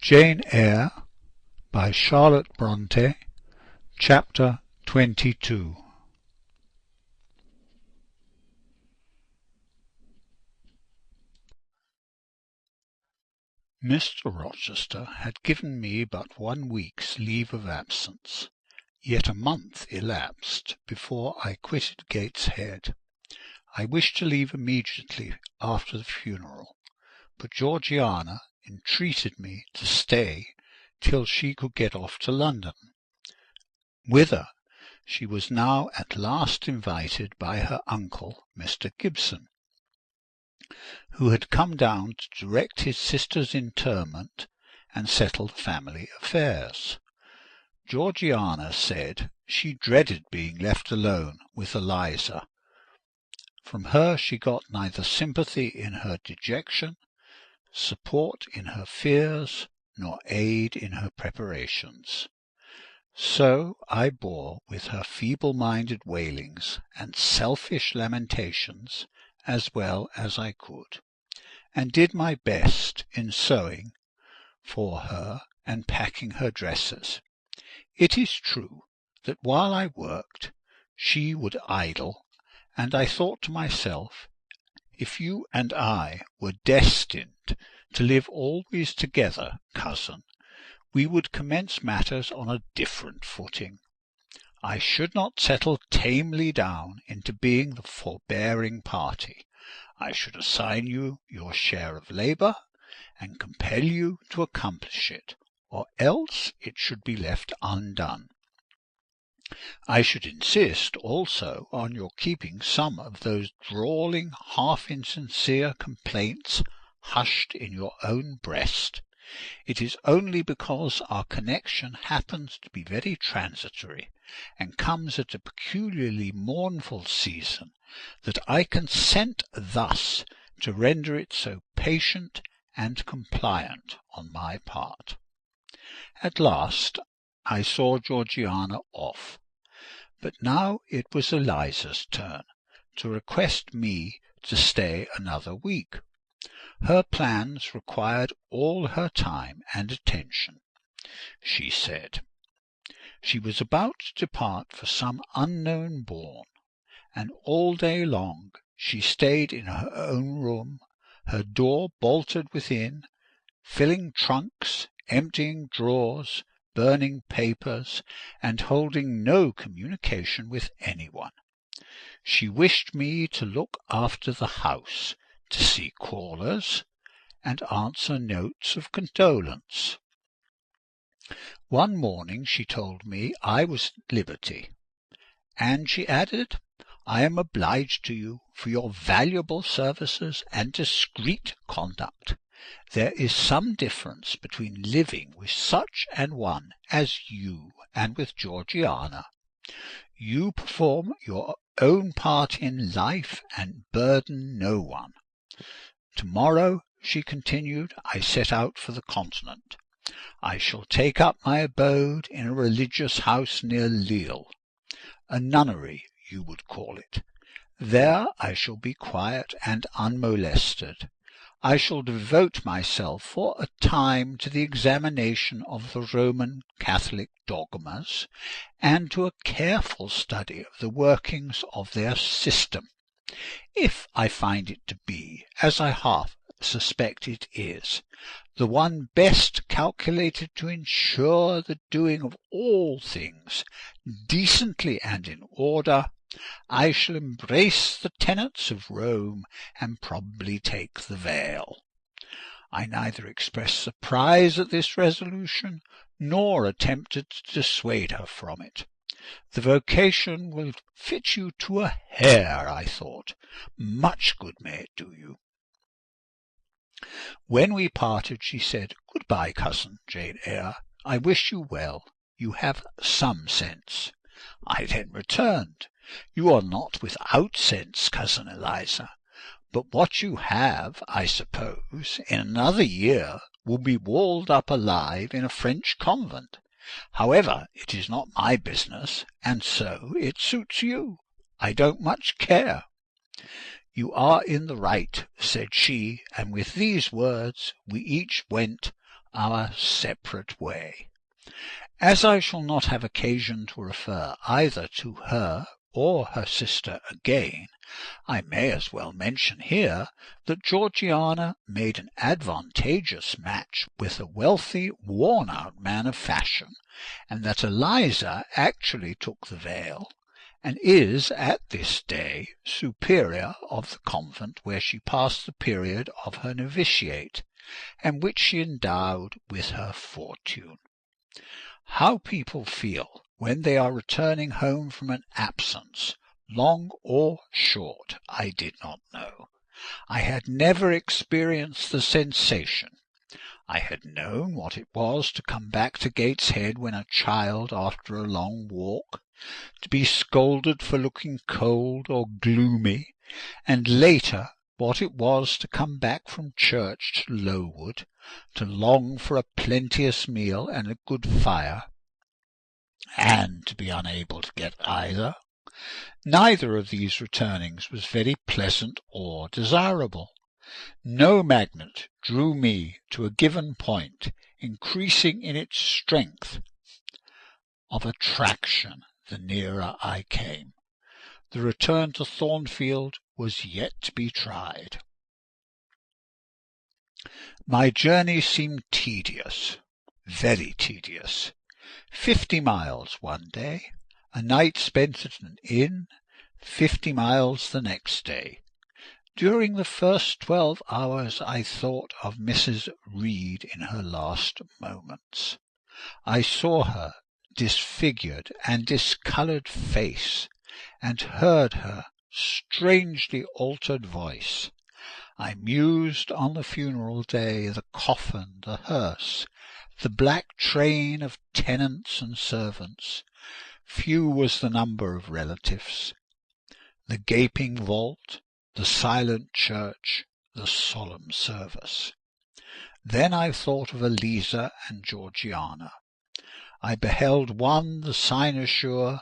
Jane Eyre by Charlotte Brontë. Chapter 22. Mr. Rochester had given me but 1 week's leave of absence, yet a month elapsed before I quitted Gateshead. I wished to leave immediately after the funeral, but Georgiana entreated me to stay till she could get off to London, whither she was now at last invited by her uncle, Mr. Gibson, who had come down to direct his sister's interment and settle the family affairs. Georgiana said she dreaded being left alone with Eliza. From her she got neither sympathy in her dejection, support in her fears, nor aid in her preparations. So I bore with her feeble-minded wailings and selfish lamentations as well as I could, and did my best in sewing for her and packing her dresses. It is true that while I worked, she would idle, and I thought to myself, if you and I were destined to live always together, cousin, we would commence matters on a different footing. I should not settle tamely down into being the forbearing party. I should assign you your share of labour, and compel you to accomplish it, or else it should be left undone. I should insist also on your keeping some of those drawling, half-insincere complaints hushed in your own breast. It is only because our connection happens to be very transitory, and comes at a peculiarly mournful season, that I consent thus to render it so patient and compliant on my part. At last I saw Georgiana off, but now it was Eliza's turn to request me to stay another week. Her plans required all her time and attention. She said she was about to depart for some unknown bourne, and all day long she stayed in her own room, her door bolted within, filling trunks, emptying drawers, burning papers, and holding no communication with anyone. She wished me to look after the house, to see callers, and answer notes of condolence. One morning she told me I was at liberty, and she added, I am obliged to you for your valuable services and discreet conduct. There is some difference between living with such an one as you and with Georgiana. You perform your own part in life and burden no one. Tomorrow, she continued, I set out for the Continent. I shall take up my abode in a religious house near Lille, a nunnery you would call it. There I shall be quiet and unmolested. I shall devote myself for a time to the examination of the Roman Catholic dogmas, and to a careful study of the workings of their system. If I find it to be, as I half suspect it is, the one best calculated to ensure the doing of all things decently and in order, I shall embrace the tenets of Rome and probably take the veil. I neither expressed surprise at this resolution, nor attempted to dissuade her from it. The vocation will fit you to a hair, I thought. Much good may it do you. When we parted, she said, Good-bye, cousin Jane Eyre. I wish you well. You have some sense. I then returned, You are not without sense, cousin Eliza, but what you have, I suppose, in another year will be walled up alive in a French convent. However, it is not my business, and so it suits you. I don't much care. You are in the right, said she, and with these words we each went our separate way. As I shall not have occasion to refer either to her or her sister again, I may as well mention here that Georgiana made an advantageous match with a wealthy, worn-out man of fashion, and that Eliza actually took the veil, and is at this day superior of the convent where she passed the period of her novitiate, and which she endowed with her fortune. How people feel when they are returning home from an absence, long or short, I did not know. I had never experienced the sensation. I had known what it was to come back to Gateshead when a child after a long walk, to be scolded for looking cold or gloomy, and later what it was to come back from church to Lowood, to long for a plenteous meal and a good fire, and to be unable to get either. Neither of these returnings was very pleasant or desirable. No magnet drew me to a given point, increasing in its strength of attraction the nearer I came. The return to Thornfield was yet to be tried. My journey seemed tedious, very tedious. 50 miles one day, a night spent at an inn, 50 miles the next day. During the first 12 hours I thought of Mrs. Reed in her last moments. I saw her disfigured and discoloured face, and heard her strangely altered voice. I mused on the funeral day, the coffin, the hearse, the black train of tenants and servants. Few was the number of relatives. The gaping vault, the silent church, the solemn service. Then I thought of Eliza and Georgiana. I beheld one the cynosure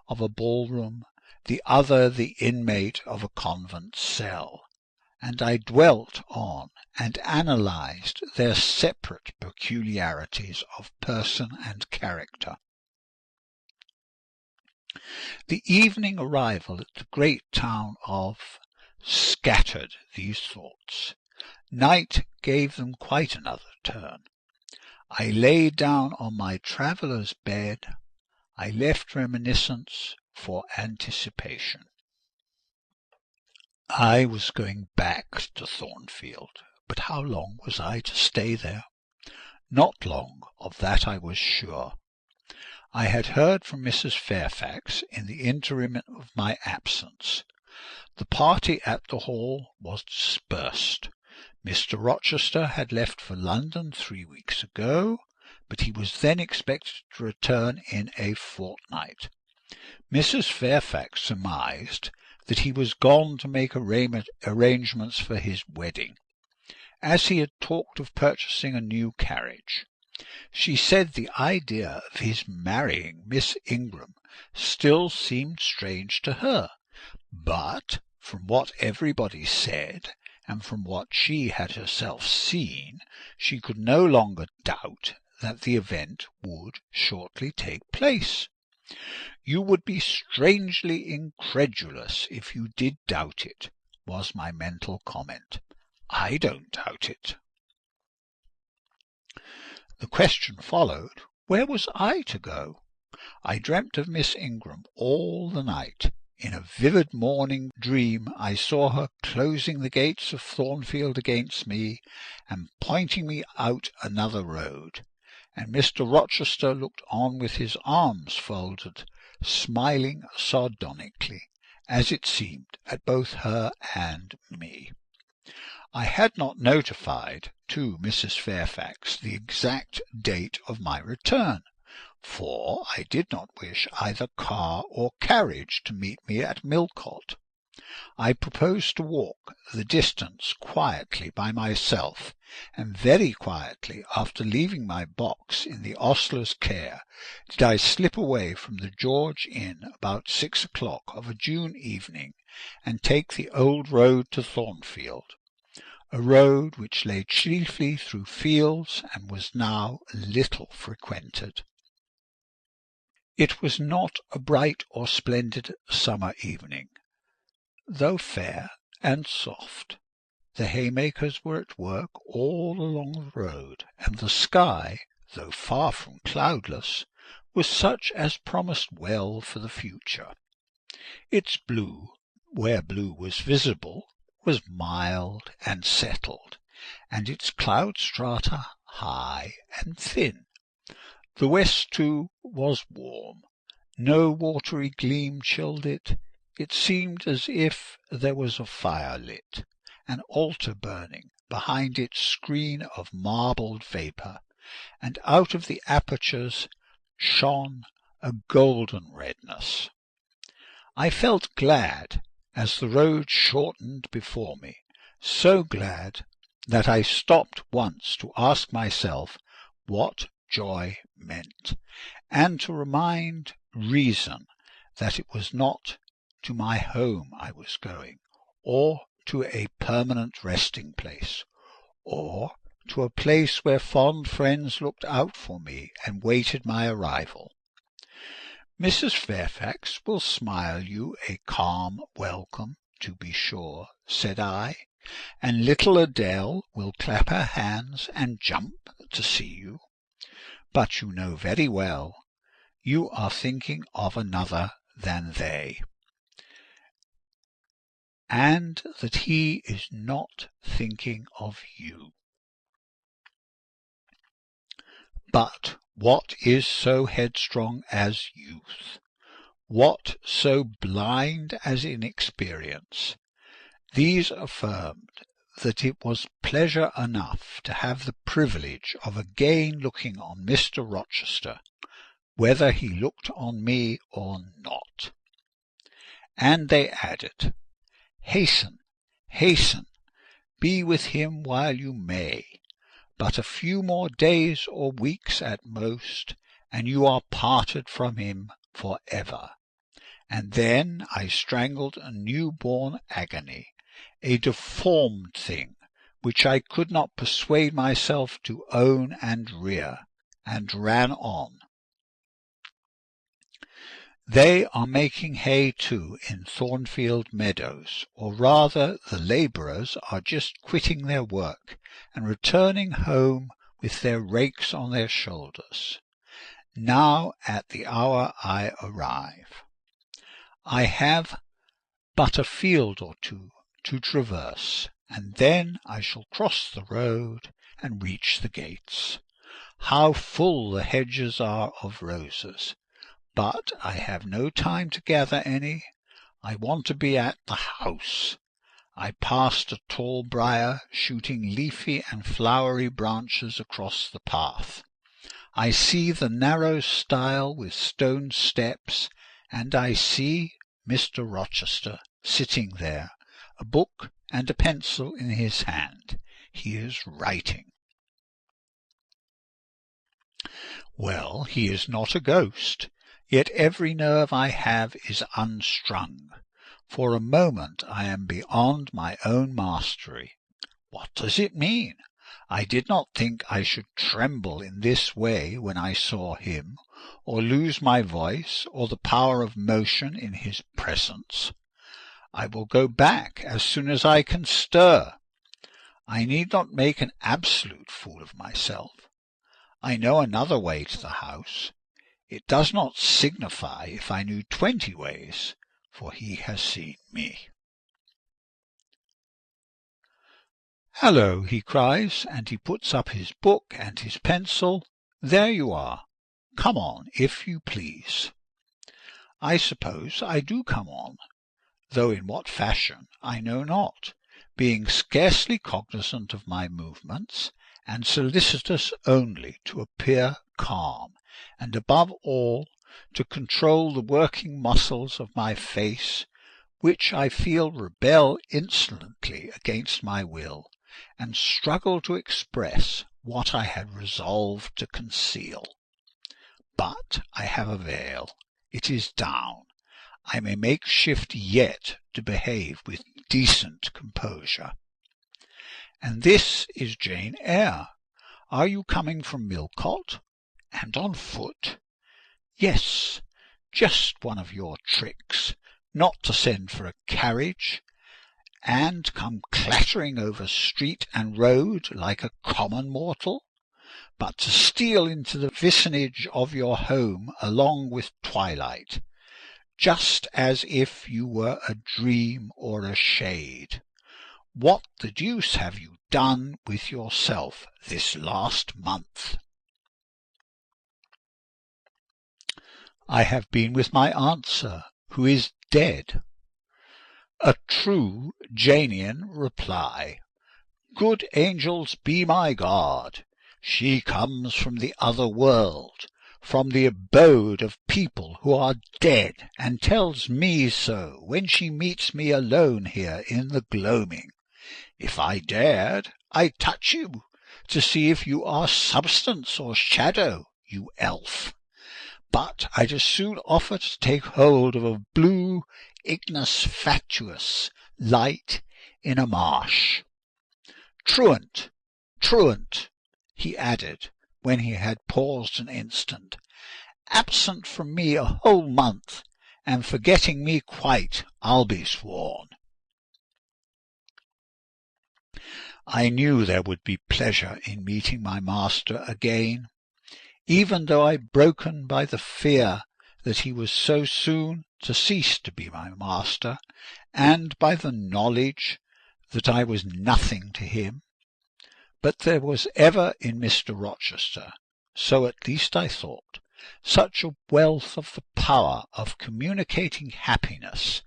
of a ballroom, the other the inmate of a convent cell, and I dwelt on and analysed their separate peculiarities of person and character. The evening arrival at the great town of scattered these thoughts. Night gave them quite another turn. I lay down on my traveller's bed. I left reminiscence for anticipation. I was going back to Thornfield, but how long was I to stay there? Not long, of that I was sure. I had heard from Mrs. Fairfax in the interim of my absence. The party at the Hall was dispersed. Mr. Rochester had left for London 3 weeks ago, but he was then expected to return in a fortnight. Mrs. Fairfax surmised that he was gone to make arrangements for his wedding, as he had talked of purchasing a new carriage. She said the idea of his marrying Miss Ingram still seemed strange to her, but from what everybody said, and from what she had herself seen, she could no longer doubt that the event would shortly take place. "You would be strangely incredulous if you did doubt it," was my mental comment. I don't doubt it. The question followed, where was I to go? I dreamt of Miss Ingram all the night. In a vivid morning dream I saw her closing the gates of Thornfield against me and pointing me out another road, and Mr. Rochester looked on with his arms folded, smiling sardonically, as it seemed, at both her and me. I had not notified to Mrs. Fairfax the exact date of my return, for I did not wish either car or carriage to meet me at Millcote. I proposed to walk the distance quietly by myself, and very quietly, after leaving my box in the ostler's care, did I slip away from the George Inn about 6 o'clock of a June evening, and take the old road to Thornfield. a road which lay chiefly through fields and was now little frequented. It was not a bright or splendid summer evening, though fair and soft. The haymakers were at work all along the road, and the sky, though far from cloudless, was such as promised well for the future. Its blue, where blue was visible, was mild and settled, and its cloud strata high and thin. The west, too, was warm. No watery gleam chilled it. It seemed as if there was a fire lit, an altar burning, behind its screen of marbled vapour, and out of the apertures shone a golden redness. I felt glad as the road shortened before me, so glad that I stopped once to ask myself what joy meant, and to remind reason that it was not to my home I was going, or to a permanent resting place, or to a place where fond friends looked out for me and waited my arrival. Mrs. Fairfax will smile you a calm welcome, to be sure, said I, and little Adele will clap her hands and jump to see you. But you know very well you are thinking of another than they, and that he is not thinking of you. But what is so headstrong as youth? What so blind as inexperience? These affirmed that it was pleasure enough to have the privilege of again looking on Mr. Rochester, whether he looked on me or not. And they added, "Hasten, hasten, be with him while you may. But a few more days or weeks at most, and you are parted from him for ever." And then I strangled a new-born agony, a deformed thing which I could not persuade myself to own and rear, and ran on. They are making hay too in Thornfield meadows, or rather the labourers are just quitting their work and returning home with their rakes on their shoulders. Now at the hour I arrive. I have but a field or two to traverse, and then I shall cross the road and reach the gates. How full the hedges are of roses! But I have no time to gather any. I want to be at the house. I passed a tall briar, shooting leafy and flowery branches across the path. I see the narrow stile with stone steps, and I see Mr. Rochester sitting there, a book and a pencil in his hand. He is writing. Well, he is not a ghost. Yet every nerve I have is unstrung. For a moment I am beyond my own mastery. What does it mean? I did not think I should tremble in this way when I saw him, or lose my voice or the power of motion in his presence. I will go back as soon as I can stir. I need not make an absolute fool of myself. I know another way to the house. It does not signify if I knew 20 ways, for he has seen me. "Hallo," he cries, and he puts up his book and his pencil. "There you are. Come on, if you please." I suppose I do come on, though in what fashion I know not, being scarcely cognizant of my movements, and solicitous only to appear calm, and above all to control the working muscles of my face, which I feel rebel insolently against my will, and struggle to express what I had resolved to conceal. But I have a veil. It is down. I may make shift yet to behave with decent composure. And this is Jane Eyre. Are you coming from Millcote? And on foot? Yes, just one of your tricks, not to send for a carriage, and come clattering over street and road like a common mortal, but to steal into the vicinage of your home along with twilight, just as if you were a dream or a shade. What the deuce have you done with yourself this last month? I have been with my aunt, sir, who is dead. A true Janean reply. Good angels be my guard! She comes from the other world, from the abode of people who are dead, and tells me so when she meets me alone here in the gloaming. If I dared, I'd touch you, to see if you are substance or shadow, you elf. But I'd as soon offer to take hold of a blue ignis fatuus light in a marsh. Truant, truant, he added, when he had paused an instant, absent from me a whole month, and forgetting me quite, I'll be sworn. I knew there would be pleasure in meeting my master again, even though I broken by the fear that he was so soon to cease to be my master, and by the knowledge that I was nothing to him. But there was ever in Mr. Rochester, so at least I thought, such a wealth of the power of communicating happiness,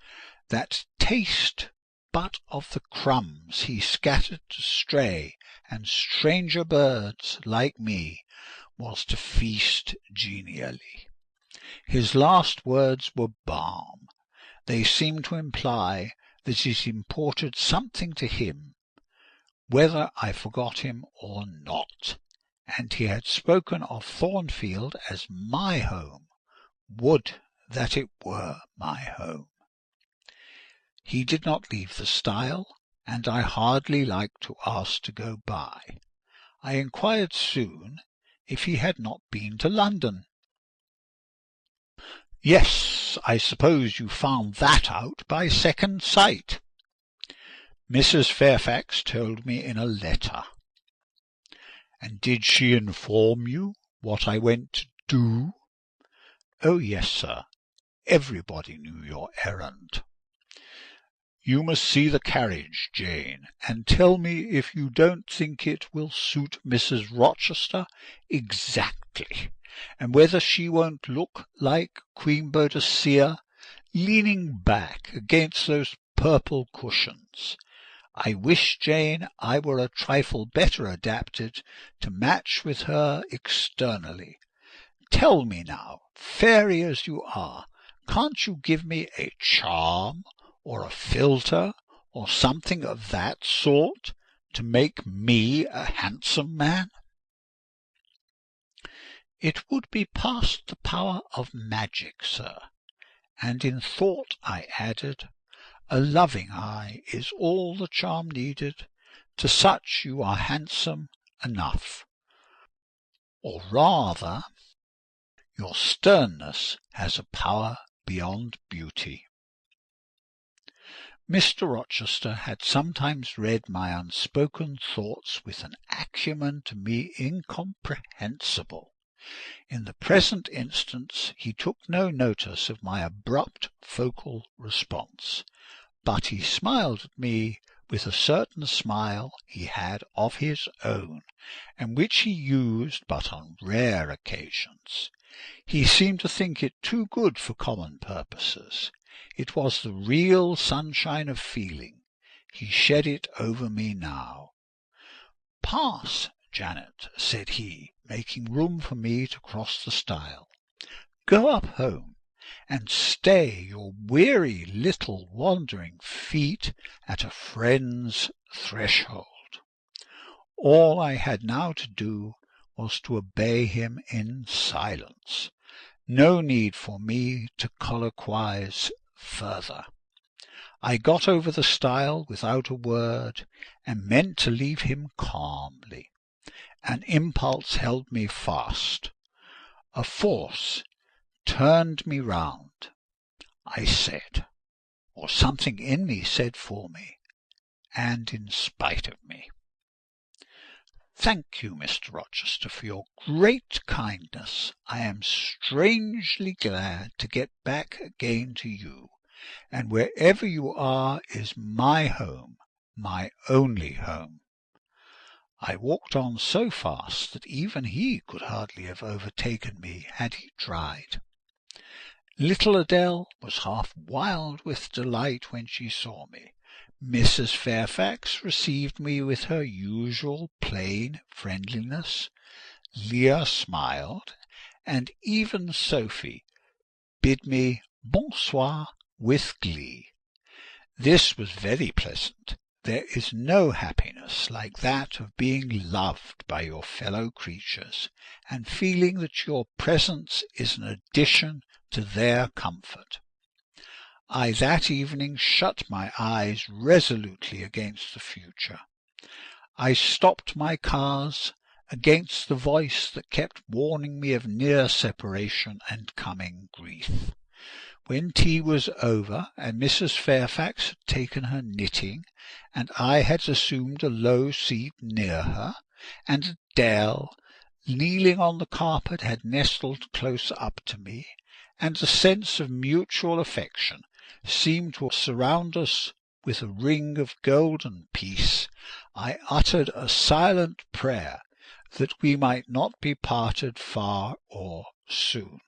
that taste but of the crumbs he scattered to stray and stranger birds like me was to feast genially. His last words were balm. They seemed to imply that it imported something to him, whether I forgot him or not, and he had spoken of Thornfield as my home. Would that it were my home! He did not leave the stile, and I hardly liked to ask to go by. I inquired soon if he had not been to London. Yes, I suppose you found that out by second sight. Mrs. Fairfax told me in a letter. And did she inform you what I went to do? Oh, yes, sir. Everybody knew your errand. You must see the carriage, Jane, and tell me if you don't think it will suit Mrs. Rochester exactly, and whether she won't look like Queen Boadicea leaning back against those purple cushions. I wish, Jane, I were a trifle better adapted to match with her externally. Tell me now, fairy as you are, can't you give me a charm, or a philtre, or something of that sort, to make me a handsome man? It would be past the power of magic, sir, and in thought I added, a loving eye is all the charm needed. To such you are handsome enough. Or rather, your sternness has a power beyond beauty. Mr. Rochester had sometimes read my unspoken thoughts with an acumen to me incomprehensible. In the present instance he took no notice of my abrupt vocal response, but he smiled at me with a certain smile he had of his own, and which he used but on rare occasions. He seemed to think it too good for common purposes. It was the real sunshine of feeling. He shed it over me now. "Pass, Janet," said he, making room for me to cross the stile. "Go up home, and stay your weary little wandering feet at a friend's threshold." All I had now to do was to obey him in silence. No need for me to colloquize further. I got over the stile without a word, and meant to leave him calmly. An impulse held me fast. A force turned me round. I said, or something in me said for me, and in spite of me, "Thank you, Mr. Rochester, for your great kindness. I am strangely glad to get back again to you, and wherever you are is my home, my only home." I walked on so fast that even he could hardly have overtaken me had he tried. Little Adele was half wild with delight when she saw me. Mrs. Fairfax received me with her usual plain friendliness. Leah smiled, and even Sophie bid me bonsoir with glee. This was very pleasant. There is no happiness like that of being loved by your fellow creatures, and feeling that your presence is an addition to their comfort. I that evening shut my eyes resolutely against the future. I stopped my cars against the voice that kept warning me of near separation and coming grief. When tea was over, and Mrs. Fairfax had taken her knitting, and I had assumed a low seat near her, and Adele, kneeling on the carpet, had nestled close up to me, and a sense of mutual affection seemed to surround us with a ring of golden peace, I uttered a silent prayer that we might not be parted far or soon.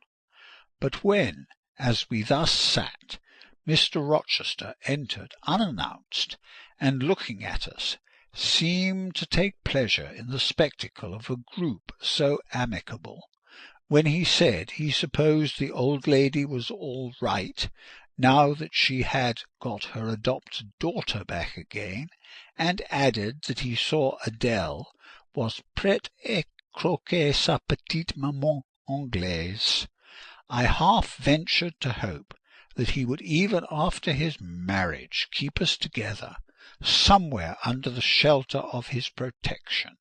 But when, as we thus sat, Mr. Rochester entered unannounced, and, looking at us, seemed to take pleasure in the spectacle of a group so amicable, when he said he supposed the old lady was all right, now that she had got her adopted daughter back again, and added that he saw Adele was prête à croquer sa petite maman anglaise, I half ventured to hope that he would even after his marriage keep us together, somewhere under the shelter of his protection,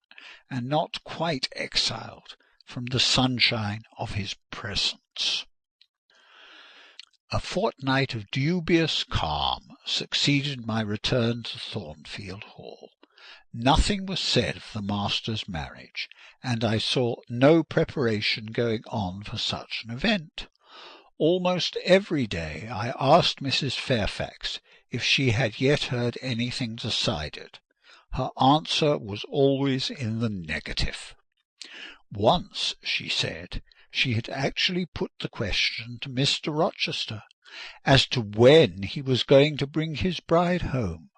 and not quite exiled from the sunshine of his presence. A fortnight of dubious calm succeeded my return to Thornfield Hall. Nothing was said of the master's marriage, and I saw no preparation going on for such an event. Almost every day I asked Mrs. Fairfax if she had yet heard anything decided. Her answer was always in the negative. Once, she said, she had actually put the question to Mr. Rochester as to when he was going to bring his bride home,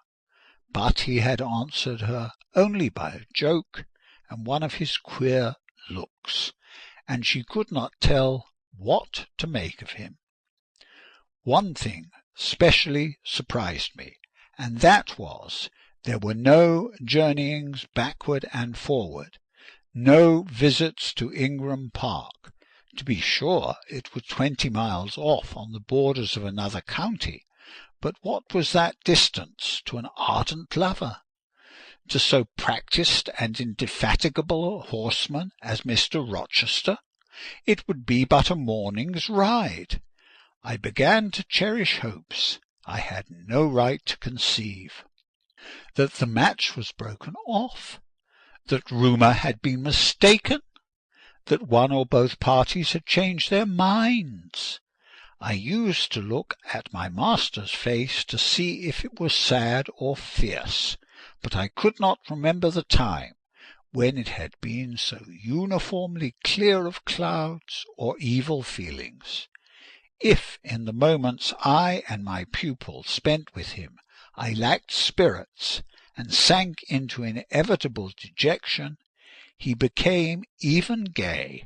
but he had answered her only by a joke and one of his queer looks, and she could not tell what to make of him. One thing specially surprised me, and that was there were no journeyings backward and forward, no visits to Ingram Park. To be sure, it was 20 miles off on the borders of another county, but what was that distance to an ardent lover? To so practised and indefatigable a horseman as Mr. Rochester? It would be but a morning's ride. I began to cherish hopes I had no right to conceive. That the match was broken off, that rumour had been mistaken, that one or both parties had changed their minds. I used to look at my master's face to see if it was sad or fierce, but I could not remember the time when it had been so uniformly clear of clouds or evil feelings. If in the moments I and my pupil spent with him I lacked spirits and sank into inevitable dejection, he became even gay.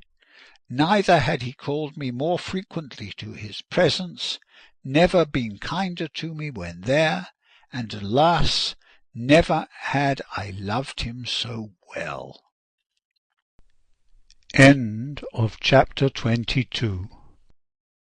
Neither had he called me more frequently to his presence, never been kinder to me when there, and alas, never had I loved him so well. End of chapter 22.